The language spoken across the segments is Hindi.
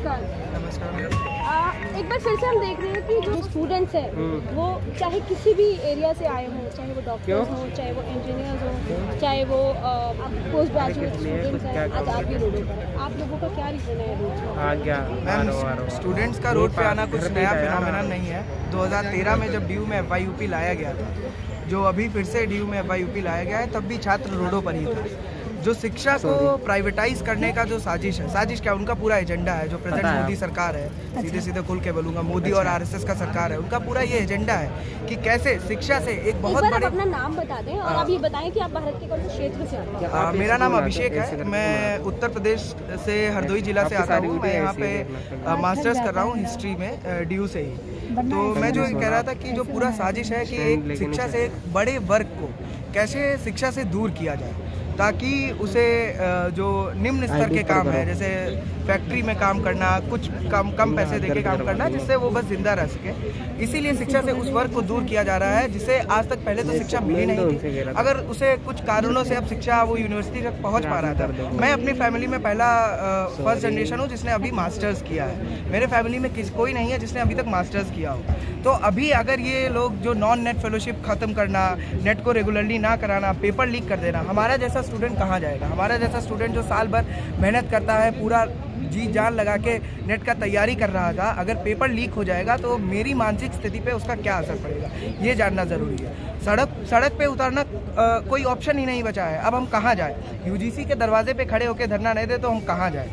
नमस्कार। नमस्कार। एक बार फिर से हम देख रहे हैं कि जो स्टूडेंट्स हैं वो चाहे किसी भी एरिया से आए हों, चाहे वो डॉक्टर्स हों, चाहे वो इंजीनियर्स हों, चाहे वो पोस्ट ग्रेजुएट स्टूडेंट्स हैं, आज आप भी रोडों पर हैं। आप लोगों का क्या रीज़न है रोड? मैम, स्टूडेंट्स का रोड पे आना कुछ नया फिनोमेना नहीं है। 2013 में जब डीयू में FYUP लाया गया था, जो अभी फिर से डीयू में FYUP लाया गया है, तब भी छात्र रोडों पर ही थे। जो शिक्षा को प्राइवेटाइज करने का जो साजिश है, साजिश क्या, उनका पूरा एजेंडा है। जो प्रेजेंट मोदी सरकार है, सीधे सीधे खुल के बोलूंगा, मोदी और RSS का सरकार है, उनका पूरा ये एजेंडा है कि कैसे शिक्षा से एक बहुत बड़े। अपना नाम बता दें और आप ये बताएं कि आप भारत के कौन से क्षेत्र से आते हैं। मेरा नाम अभिषेक है, मैं उत्तर प्रदेश से हरदोई जिला से आता हूँ। मैं यहाँ पे मास्टर्स कर रहा हूँ हिस्ट्री में डीयू से ही। तो मैं जो कह रहा था कि जो पूरा साजिश है कि एक शिक्षा से एक बड़े वर्ग को कैसे शिक्षा से दूर किया जाए, ताकि उसे जो निम्न स्तर के काम है, जैसे फैक्ट्री में काम करना, कुछ कम पैसे देके काम करना, जिससे वो बस जिंदा रह सके, इसीलिए शिक्षा से उस वर्ग को दूर किया जा रहा है जिसे आज तक पहले तो शिक्षा मिली नहीं थी। अगर उसे कुछ कारणों से अब शिक्षा वो यूनिवर्सिटी तक पहुंच पा रहा था। मैं अपनी फैमिली में पहला फर्स्ट जनरेशन हूँ जिसने अभी मास्टर्स किया है। मेरे फैमिली में कोई नहीं है जिसने अभी तक मास्टर्स किया हो। तो अभी अगर ये लोग जो नॉन नेट फेलोशिप ख़त्म करना, नेट को रेगुलरली ना कराना, पेपर लीक कर देना, हमारा जैसा स्टूडेंट कहाँ जाएगा? हमारा जैसा स्टूडेंट जो साल भर मेहनत करता है, पूरा जी जान लगा के नेट का तैयारी कर रहा था, अगर पेपर लीक हो जाएगा तो मेरी मानसिक स्थिति पे उसका क्या असर पड़ेगा, ये जानना ज़रूरी है। सड़क पे उतरना कोई ऑप्शन ही नहीं बचा है। अब हम कहाँ जाए? UGC के दरवाजे पे खड़े होकर धरना नहीं दे तो हम कहाँ जाए?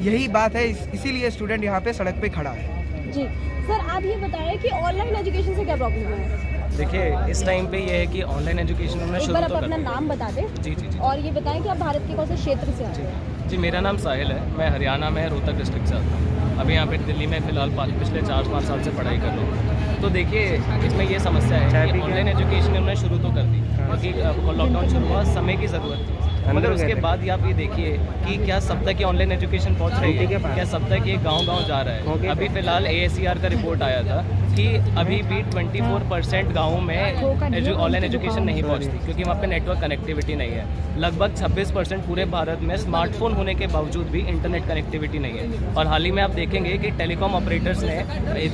यही बात है, इसीलिए स्टूडेंट यहाँ पे सड़क पे खड़ा है। जी सर, आप ये बताएं कि ऑनलाइन एजुकेशन से क्या प्रॉब्लम है? देखिए, इस टाइम पे ये है कि ऑनलाइन एजुकेशन में शुरू तो अपना नाम बता दें। जी। और ये बताएं कि आप भारत के कौन से क्षेत्र से आते हैं? जी, मेरा नाम साहिल है, मैं हरियाणा में रोहतक डिस्ट्रिक्ट से आता हूँ। अभी यहाँ पे दिल्ली में फ़िलहाल पिछले 4-5 साल से पढ़ाई कर रहा हूँ। तो देखिए, इसमें ये समस्या है कि ऑनलाइन एजुकेशन उन्होंने शुरू तो कर दी, क्योंकि लॉकडाउन शुरू हुआ, समय की ज़रूरत थी। मगर उसके बाद आप ये देखिए कि क्या सब तक ये ऑनलाइन एजुकेशन पहुंच रही है? क्या सब तक ये गांव-गांव जा रहा है? अभी फ़िलहाल AACR का रिपोर्ट आया था कि अभी भी 24% गाँव में ऑनलाइन एजुकेशन नहीं पहुंचती, क्योंकि वहाँ पे नेटवर्क कनेक्टिविटी नहीं है। लगभग 26% पूरे भारत में स्मार्टफोन होने के बावजूद भी इंटरनेट कनेक्टिविटी नहीं है। और हाल ही में आप देखेंगे कि टेलीकॉम ऑपरेटर्स ने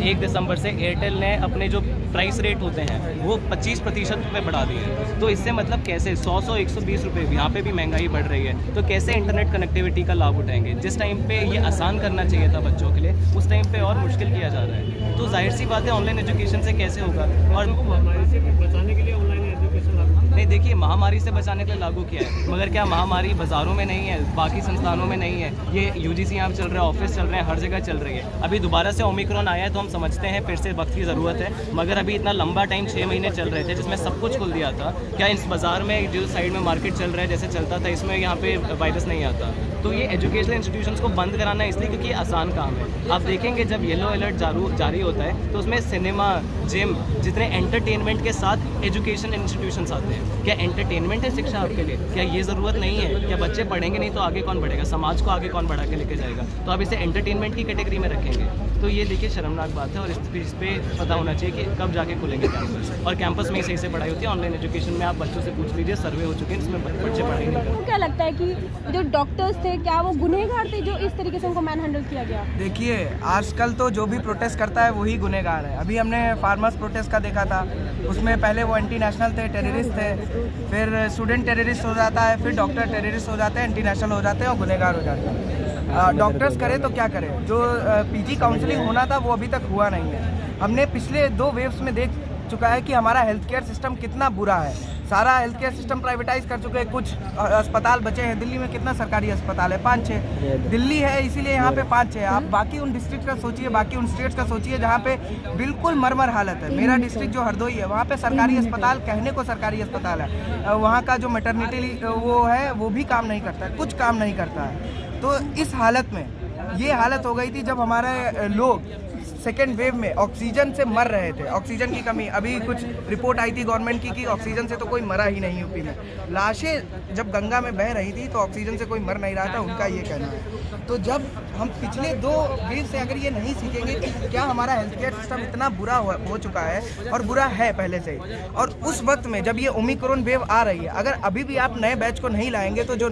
1 दिसंबर से एयरटेल ने अपने जो प्राइस रेट होते हैं वो 25% पे बढ़ा दिए हैं। तो इससे मतलब कैसे 100-120 रुपये, यहाँ पे भी महंगाई बढ़ रही है, तो कैसे इंटरनेट कनेक्टिविटी का लाभ उठाएंगे? जिस टाइम पे ये आसान करना चाहिए था बच्चों के लिए, उस टाइम पे और मुश्किल किया जा रहा है। तो जाहिर सी बात है, ऑनलाइन एजुकेशन से कैसे होगा? और बचाने के लिए ऑनलाइन एजुकेशन नहीं, देखिए, महामारी से बचाने के लिए लागू किया है, मगर क्या महामारी बाज़ारों में नहीं है, बाकी संस्थानों में नहीं है? ये UGC यहाँ चल रहा है, ऑफिस चल रहे हैं, हर जगह चल रही है। अभी दोबारा से ओमिक्रॉन आया है तो हम समझते हैं फिर से वक्त की ज़रूरत है, मगर अभी इतना लंबा टाइम 6 महीने चल रहे थे जिसमें सब कुछ खुल दिया था। क्या इस बाज़ार में जो साइड में मार्केट चल रहा है जैसे चलता था, इसमें यहाँ पे वायरस नहीं आता? तो ये एजुकेशनल इंस्टीट्यूशंस को बंद कराना इसलिए क्योंकि आसान काम है। आप देखेंगे जब येलो अलर्ट जारी होता है तो उसमें सिनेमा, जिम, जितने एंटरटेनमेंट के साथ एजुकेशन इंस्टीट्यूशंस आते हैं। क्या एंटरटेनमेंट है शिक्षा आपके लिए? क्या ये ज़रूरत नहीं है? क्या बच्चे पढ़ेंगे नहीं तो आगे कौन बढ़ेगा? समाज को आगे कौन बढ़ा के लेके जाएगा? तो आप इसे एंटरटेनमेंट की कैटेगरी में रखेंगे तो ये देखिए शर्मनाक बात है। और इस पे पता होना चाहिए कि कब जाके खुलेंगे कैंपस, और कैंपस में ही सही से पढ़ाई होती है। ऑनलाइन एजुकेशन में आप बच्चों से पूछ लीजिए, सर्वे हो चुके हैं, इसमें बच्चे पढ़ाई नहीं करते। क्या लगता है कि जो डॉक्टर्स थे क्या वो गुनहगार थे जो इस तरीके से उनको मैन हैंडल किया गया? देखिए, आजकल तो जो भी प्रोटेस्ट करता है वही गुनहगार है। अभी हमने फार्मर्स प्रोटेस्ट का देखा था, उसमें पहले वो एंटी नेशनल थे, टेररिस्ट थे, फिर स्टूडेंट टेररिस्ट हो जाता है, फिर डॉक्टर टेररिस्ट हो जाते हैं, एंटी नेशनल हो जाते हैं और गुनहगार हो जाते हैं। डॉक्टर्स करे तो क्या करें? जो PG काउंसलिंग होना था वो अभी तक हुआ नहीं है। हमने पिछले 2 वेव्स में देख चुका है कि हमारा हेल्थ केयर सिस्टम कितना बुरा है। सारा हेल्थ केयर सिस्टम प्राइवेटाइज कर चुके हैं, कुछ अस्पताल बचे हैं। दिल्ली में कितना सरकारी अस्पताल है? 5-6 दिल्ली है, इसीलिए यहाँ पे 5-6। आप बाकी उन डिस्ट्रिक्ट का सोचिए, बाकी उन स्टेट्स का सोचिए जहाँ पे बिल्कुल मरमर हालत है। मेरा डिस्ट्रिक्ट जो हरदोई है, वहाँ पे सरकारी अस्पताल, कहने को सरकारी अस्पताल है, वहाँ का जो मैटरनिटी वो है वो भी काम नहीं करता है, कुछ काम नहीं करता है। तो इस हालत में ये हालत हो गई थी जब हमारे लोग सेकेंड वेव में ऑक्सीजन से मर रहे थे, ऑक्सीजन की कमी। अभी कुछ रिपोर्ट आई थी गवर्नमेंट की कि ऑक्सीजन से तो कोई मरा ही नहीं यूपी में। लाशें जब गंगा में बह रही थी तो ऑक्सीजन से कोई मर नहीं रहा था, उनका ये कहना है। तो जब हम पिछले 2 वेव से अगर ये नहीं सीखेंगे कि क्या हमारा हेल्थ केयर सिस्टम इतना बुरा हो चुका है, और बुरा है पहले से ही, और उस वक्त में जब ये ओमिक्रॉन वेव आ रही है, अगर अभी भी आप नए बैच को नहीं लाएंगे तो जो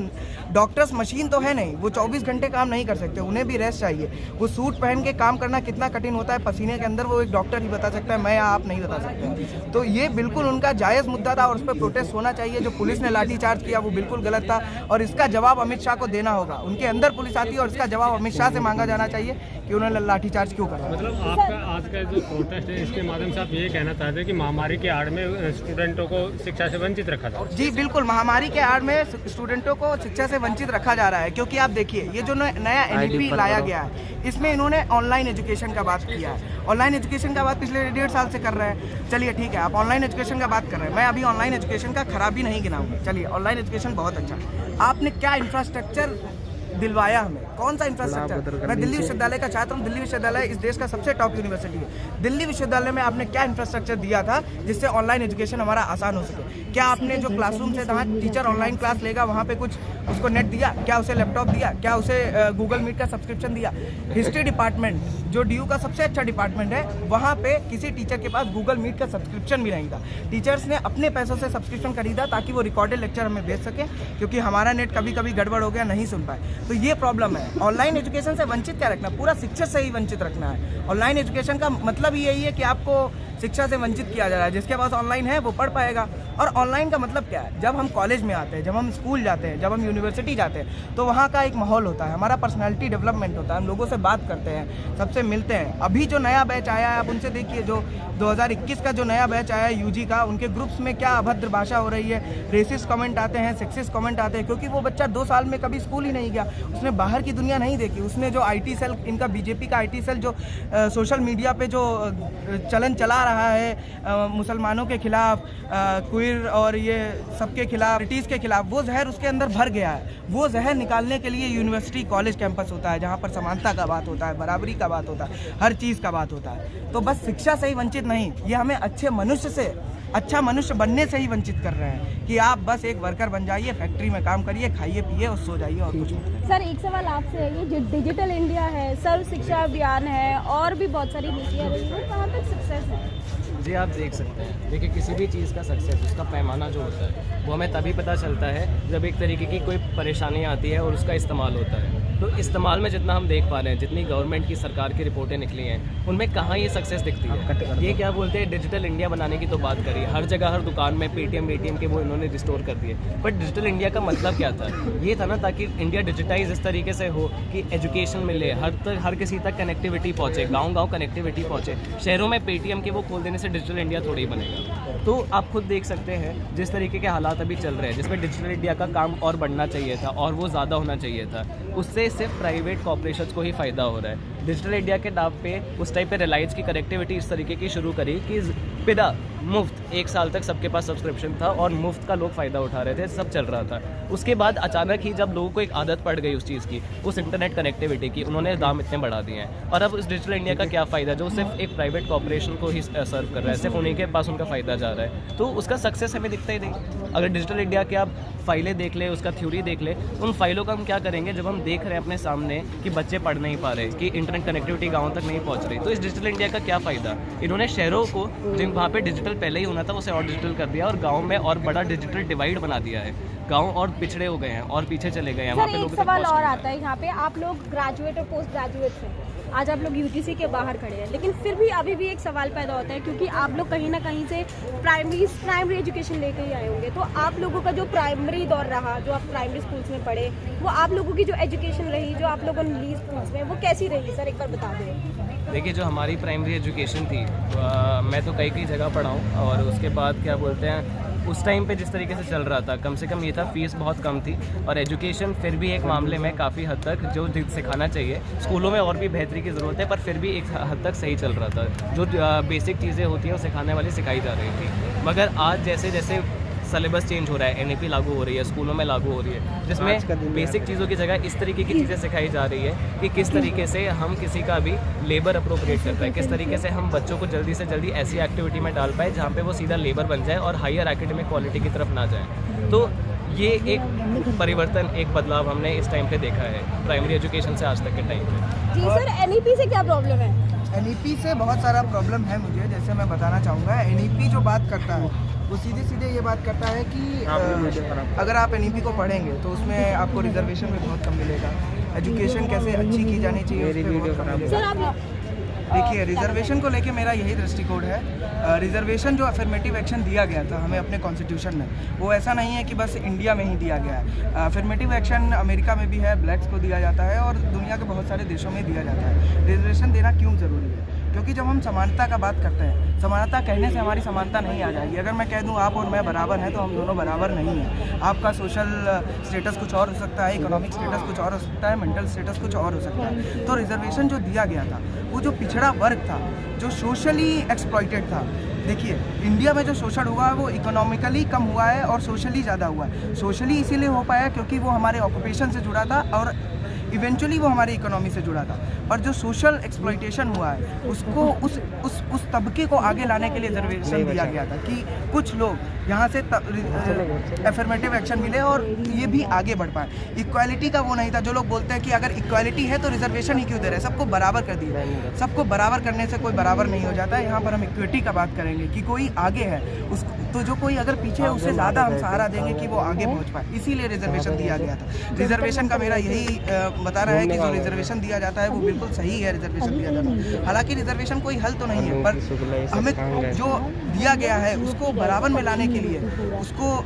डॉक्टर्स मशीन तो है नहीं, वो 24 घंटे काम नहीं कर सकते, उन्हें भी रेस्ट चाहिए। वो सूट पहन के काम करना कितना कठिन होता है पसीने के अंदर, वो एक डॉक्टर ही बता सकता है, मैं या आप नहीं बता सकते। तो ये बिल्कुल उनका जायज़ मुद्दा था और उस पर प्रोटेस्ट होना चाहिए। जो पुलिस ने लाठीचार्ज किया वो बिल्कुल गलत था और इसका जवाब अमित शाह को देना होगा। उनके अंदर पुलिस आती है और इसका जवाब अमित शाह से मांगा जाना चाहिए कि उन्होंने लाठीचार्ज क्यों करा। मतलब आपका आज का जो प्रोटेस्ट है, इसके माध्यम से आप ये कहना चाहते हैं कि महामारी के आड़ में स्टूडेंटों को शिक्षा से वंचित रखा था? जी बिल्कुल, महामारी के आड़ में स्टूडेंटों को शिक्षा से वंचित रखा जा रहा है। क्योंकि आप देखिए, ये जो नया NEP लाया गया है, इसमें इन्होंने ऑनलाइन एजुकेशन का बात किया है। ऑनलाइन एजुकेशन का बात पिछले 1.5 साल से कर रहे हैं। चलिए ठीक है, आप ऑनलाइन एजुकेशन का बात कर रहे हैं, मैं अभी ऑनलाइन एजुकेशन का खराबी नहीं गिनाऊंगा। चलिए, ऑनलाइन एजुकेशन बहुत अच्छा, आपने क्या इंफ्रास्ट्रक्चर दिलवाया हमें, कौन सा इंफ्रास्ट्रक्चर? मैं दिल्ली विश्वविद्यालय का छात्र हूँ। दिल्ली विश्वविद्यालय इस देश का सबसे टॉप यूनिवर्सिटी है। दिल्ली विश्वविद्यालय में आपने क्या इंफ्रास्ट्रक्चर दिया था जिससे ऑनलाइन एजुकेशन हमारा आसान हो सके? क्या आपने जो क्लासरूम से जहाँ टीचर ऑनलाइन क्लास लेगा वहाँ पे कुछ उसको नेट दिया? क्या उसे लैपटॉप दिया? क्या उसे गूगल मीट का सब्सक्रिप्शन दिया? हिस्ट्री डिपार्टमेंट जो DU का सबसे अच्छा डिपार्टमेंट है, वहाँ पे किसी टीचर के पास गूगल मीट का सब्सक्रिप्शन भी नहीं था। टीचर्स ने अपने पैसों से सब्सक्रिप्शन खरीदा ताकि वो रिकॉर्डेड लेक्चर हमें भेज सके, क्योंकि हमारा नेट कभी कभी गड़बड़ हो गया, नहीं सुन पाए। तो ये प्रॉब्लम है। ऑनलाइन एजुकेशन से वंचित क्या रखना, पूरा शिक्षा से ही वंचित रखना है। ऑनलाइन एजुकेशन का मतलब ही यही है कि आपको शिक्षा से वंचित किया जा रहा है। जिसके पास ऑनलाइन है वो पढ़ पाएगा। और ऑनलाइन का मतलब क्या है? जब हम कॉलेज में आते हैं, जब हम स्कूल जाते हैं, जब हम यूनिवर्सिटी जाते हैं, तो वहाँ का एक माहौल होता है, हमारा पर्सनैलिटी डेवलपमेंट होता है, हम लोगों से बात करते हैं, सबसे मिलते हैं। अभी जो नया बैच आया है, आप उनसे देखिए, जो 2021 का जो नया बैच आया है UG का, उनके ग्रुप्स में क्या अभद्र भाषा हो रही है, रेसिस्ट कमेंट आते हैं, सेक्सिस्ट कमेंट आते हैं, क्योंकि वो बच्चा 2 साल में कभी स्कूल ही नहीं गया, उसने बाहर की दुनिया नहीं देखी। उसने जो IT सेल, इनका BJP का IT सेल जो सोशल मीडिया पे जो चलन चला रहा है मुसलमानों के खिलाफ, क्वीर और ये सबके खिलाफ, ब्रिटिश के खिलाफ, वो जहर उसके अंदर भर गया है। वो जहर निकालने के लिए यूनिवर्सिटी कॉलेज कैंपस होता है, जहाँ पर समानता का बात होता है, बराबरी का बात होता है, हर चीज़ का बात होता है। तो बस शिक्षा से ही वंचित नहीं, ये हमें अच्छे मनुष्य से, अच्छा मनुष्य बनने से ही वंचित कर रहे हैं कि आप बस एक वर्कर बन जाइए, फैक्ट्री में काम करिए, खाइए पिए और सो जाइए और कुछ नहीं। सर, एक सवाल आपसे है, ये जो डिजिटल इंडिया है, सर्व शिक्षा अभियान है और भी बहुत सारी नीतियाँ रही हैं, कहाँ तक सक्सेस है? जी, आप देख सकते हैं, देखिए किसी भी चीज़ का सक्सेस, उसका पैमाना जो होता है वो हमें तभी पता चलता है जब एक तरीके की कोई परेशानी आती है और उसका इस्तेमाल होता है। तो इस्तेमाल में जितना हम देख पा रहे हैं, जितनी गवर्नमेंट की सरकार की रिपोर्टें निकली हैं, उनमें कहाँ ये सक्सेस दिखती है? ये क्या बोलते हैं, डिजिटल इंडिया बनाने की तो बात करी, हर जगह हर दुकान में पेटीएम के वो इन्होंने रिस्टोर कर दिए। बट डिजिटल इंडिया का मतलब क्या था? ये था ना, ताकि इंडिया डिजिटाइज इस तरीके से हो कि एजुकेशन मिले, हर किसी तक कनेक्टिविटी पहुँचे, गाँव कनेक्टिविटी पहुँचे। शहरों में पेटीएम के वो खोल देने से डिजिटल इंडिया थोड़ी ही बनेगा। तो आप खुद देख सकते हैं जिस तरीके के हालात अभी चल रहे हैं, जिसमें डिजिटल इंडिया का काम और बढ़ना चाहिए था और वो ज़्यादा होना चाहिए था, उससे सिर्फ प्राइवेट कॉर्पोरेशंस को ही फ़ायदा हो रहा है। डिजिटल इंडिया के नाम पे उस टाइप पे रिलायंस की कनेक्टिविटी इस तरीके की शुरू करी कि बिना मुफ्त 1 साल तक सबके पास सब्सक्रिप्शन था और मुफ्त का लोग फ़ायदा उठा रहे थे, सब चल रहा था। उसके बाद अचानक ही जब लोगों को एक आदत पड़ गई उस चीज़ की, उस इंटरनेट कनेक्टिविटी की, उन्होंने दाम इतने बढ़ा दिए हैं। और अब उस डिजिटल इंडिया का क्या फ़ायदा जो सिर्फ एक प्राइवेट कॉर्पोरेशन को ही सर्व कर रहा है, सिर्फ उन्हीं के पास उनका फ़ायदा जा रहा है। तो उसका सक्सेस हमें दिखता ही नहीं। अगर डिजिटल इंडिया के आप फाइलें देख ले, उसका थ्योरी देख ले, उन फाइलों का हम क्या करेंगे जब हम देख रहे हैं अपने सामने कि बच्चे पढ़ नहीं पा रहे, कि इंटरनेट कनेक्टिविटी गाँव तक नहीं पहुँच रही। तो इस डिजिटल इंडिया का क्या फ़ायदा? इन्होंने शहरों को, जिन वहाँ पे डिजिटल पहले ही होना था, उसे और डिजिटल कर दिया और गाँव में और बड़ा डिजिटल डिवाइड बना दिया है। गाँव और पिछड़े हो गए हैं और पीछे चले गए हैं। वहाँ पे लोग सवाल और आता है यहाँ पे, आप लोग ग्रेजुएट और पोस्ट ग्रेजुएट हैं, आज आप लोग UGC के बाहर खड़े हैं, लेकिन फिर भी अभी भी एक सवाल पैदा होता है, क्योंकि आप लोग कहीं ना कहीं से प्राइमरी एजुकेशन लेके ही आए होंगे। तो आप लोगों का जो प्राइमरी दौर रहा, जो आप प्राइमरी स्कूल्स में पढ़े, वो आप लोगों की जो एजुकेशन रही, जो आप लोगों ने ली स्कूल्स में, वो कैसी रही? सर, एक बार बता दें। देखिए, जो हमारी प्राइमरी एजुकेशन थी, मैं तो कई जगह पढ़ा हूँ, और उसके बाद क्या बोलते हैं, उस टाइम पे जिस तरीके से चल रहा था, कम से कम ये था, फीस बहुत कम थी और एजुकेशन फिर भी एक मामले में काफ़ी हद तक जो सिखाना चाहिए, स्कूलों में और भी बेहतरी की ज़रूरत है, पर फिर भी एक हद तक सही चल रहा था। जो बेसिक चीज़ें होती हैं वो सिखाने वाली सिखाई जा रही थी। मगर आज जैसे जैसे सिलेबस चेंज हो रहा है, NEP लागू हो रही है, स्कूलों में लागू हो रही है, जिसमें बेसिक चीज़ों की जगह इस तरीके की चीज़ें सिखाई जा रही है कि किस तरीके से हम किसी का भी लेबर अप्रोप्रिएट करते हैं, किस तरीके से हम बच्चों को जल्दी से जल्दी ऐसी एक्टिविटी में डाल पाए जहाँ पे वो सीधा लेबर बन जाए और हायर एकेडमिक क्वालिटी की तरफ ना जाए। तो ये एक परिवर्तन, एक बदलाव हमने इस टाइम पे देखा है प्राइमरी एजुकेशन से आज तक के टाइम पे। जी सर, NEP से क्या प्रॉब्लम है? NEP से बहुत सारा प्रॉब्लम है मुझे, जैसे मैं बताना चाहूँगा। NEP जो बात करता है वो सीधे सीधे ये बात करता है कि अगर आप NEP को पढ़ेंगे तो उसमें आपको रिजर्वेशन में बहुत कम मिलेगा, एजुकेशन कैसे अच्छी की जानी चाहिए उस पे बहुत कम मिलेगा। देखिए, रिजर्वेशन को लेके मेरा यही दृष्टिकोण है। रिजर्वेशन जो अफर्मेटिव एक्शन दिया गया था हमें अपने कॉन्स्टिट्यूशन में, वो ऐसा नहीं है कि बस इंडिया में ही दिया गया है। अफर्मेटिव एक्शन अमेरिका में भी है, ब्लैक्स को दिया जाता है और दुनिया के बहुत सारे देशों में दिया जाता है। रिजर्वेशन देना क्यों ज़रूरी है? क्योंकि जब हम समानता का बात करते हैं, समानता कहने से हमारी समानता नहीं आ जाएगी। अगर मैं कह दूं आप और मैं बराबर हैं तो हम दोनों बराबर नहीं हैं। आपका सोशल स्टेटस कुछ और हो सकता है, इकोनॉमिक स्टेटस कुछ और हो सकता है, मेंटल स्टेटस कुछ और हो सकता है। तो रिजर्वेशन जो दिया गया था, वो जो पिछड़ा वर्ग था, जो सोशली एक्सप्लॉइटेड था, देखिए इंडिया में जो शोषण हुआ है वो इकोनॉमिकली कम हुआ है और सोशली ज़्यादा हुआ है। सोशली इसीलिए हो पाया क्योंकि वो हमारे ऑक्यूपेशन से जुड़ा था और इवेंचुअली वो हमारी इकोनॉमी से जुड़ा था। और जो सोशल एक्सप्लॉइटेशन हुआ है उसको उस तबके को आगे लाने के लिए रिजर्वेशन दिया गया था कि कुछ लोग यहाँ से अफर्मेटिव एक्शन मिले और ये भी आगे बढ़ पाए। इक्वालिटी का वो नहीं था। जो लोग बोलते हैं कि अगर इक्वालिटी है तो रिजर्वेशन ही क्यों दे रहे हैं, सबको बराबर कर दिया। सबको बराबर करने से कोई बराबर नहीं हो जाता है। यहाँ पर हम इक्विटी का बात करेंगे कि कोई आगे है उस तो जो कोई अगर पीछे है उससे ज़्यादा हम सहारा देंगे कि वो आगे पहुँच पाए, इसीलिए रिजर्वेशन दिया गया था। रिजर्वेशन का मेरा यही बता रहा है कि जो रिजर्वेशन दिया जाता है वो बिल्कुल सही है। रिजर्वेशन दिया जाता है, हालांकि रिजर्वेशन कोई हल तो नहीं है, पर हमें जो दिया गया है उसको बराबर में लाने के लिए उसको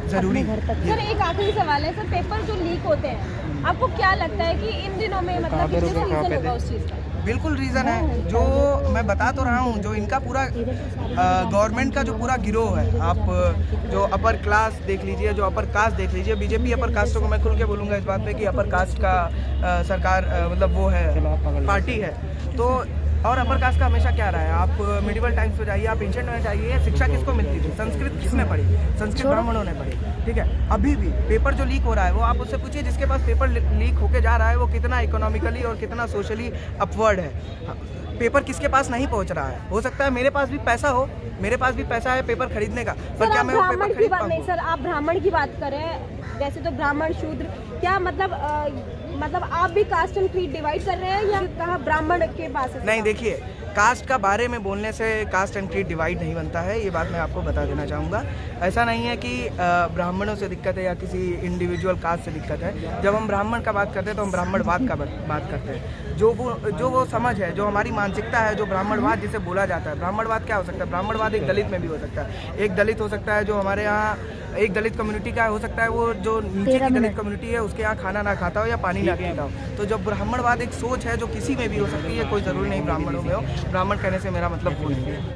ज़रूरी है। सर एक आखिरी सवाल है सर, पेपर जो लीक होते हैं आपको क्या लगता है कि इन दिनों में मतलब किस रीज़न होगा उस चीज़ का? बिल्कुल रीज़न है, जो मैं बता तो रहा हूँ, जो इनका पूरा गवर्नमेंट का जो पूरा गिरोह है। आप जो अपर क्लास देख लीजिए, जो अपर कास्ट देख लीजिए, बीजेपी अपर कास्टों को मैं खुल के बोलूँगा इस बात पे कि अपर कास्ट का सरकार मतलब वो है, पार्टी है। तो और अपर कास्ट का हमेशा क्या रहा है, आप मिडिवल टाइम्स पे जाइए, आप एंशिएंट में जाइए, शिक्षा किसको मिलती थी? संस्कृत किसने पढ़ी? संस्कृत ब्राह्मणों ने पढ़ी, ठीक है। अभी भी पेपर जो लीक हो रहा है वो आप उससे पूछिए जिसके पास पेपर लीक होके जा रहा है वो कितना इकोनॉमिकली और कितना सोशली अपवर्ड है। पेपर किसके पास नहीं पहुंच रहा है। हो सकता है मेरे पास भी पैसा हो, मेरे पास भी पैसा है पेपर खरीदने का, पर क्या मैं वो पेपर खरीद पाऊंगा? नहीं सर, आप ब्राह्मण की बात करें, वैसे तो ब्राह्मण शूद्र क्या मतलब आप भी कास्ट एंड क्रीड डिवाइड कर रहे हैं या कहा ब्राह्मण के पास है? नहीं, देखिए कास्ट का बारे में बोलने से कास्ट एंड क्रीड डिवाइड नहीं बनता है, ये बात मैं आपको बता देना चाहूँगा। ऐसा नहीं है कि ब्राह्मणों से दिक्कत है या किसी इंडिविजुअल कास्ट से दिक्कत है। जब हम ब्राह्मण का बात करते हैं तो हम ब्राह्मणवाद का बात करते हैं। जो वो समझ है, जो हमारी मानसिकता है, जो ब्राह्मणवाद जिसे बोला जाता है। ब्राह्मणवाद क्या हो सकता है? ब्राह्मणवाद एक दलित में भी हो सकता है। एक दलित हो सकता है जो हमारे यहाँ एक दलित कम्युनिटी का हो सकता है, वो जो नीचे की दलित कम्युनिटी है उसके यहाँ खाना ना खाता हो या पानी ना पीता हो। तो जब ब्राह्मणवाद एक सोच है जो किसी में भी हो सकती है, कोई ज़रूरी नहीं ब्राह्मणों में हो। ब्राह्मण कहने से मेरा मतलब वो नहीं है।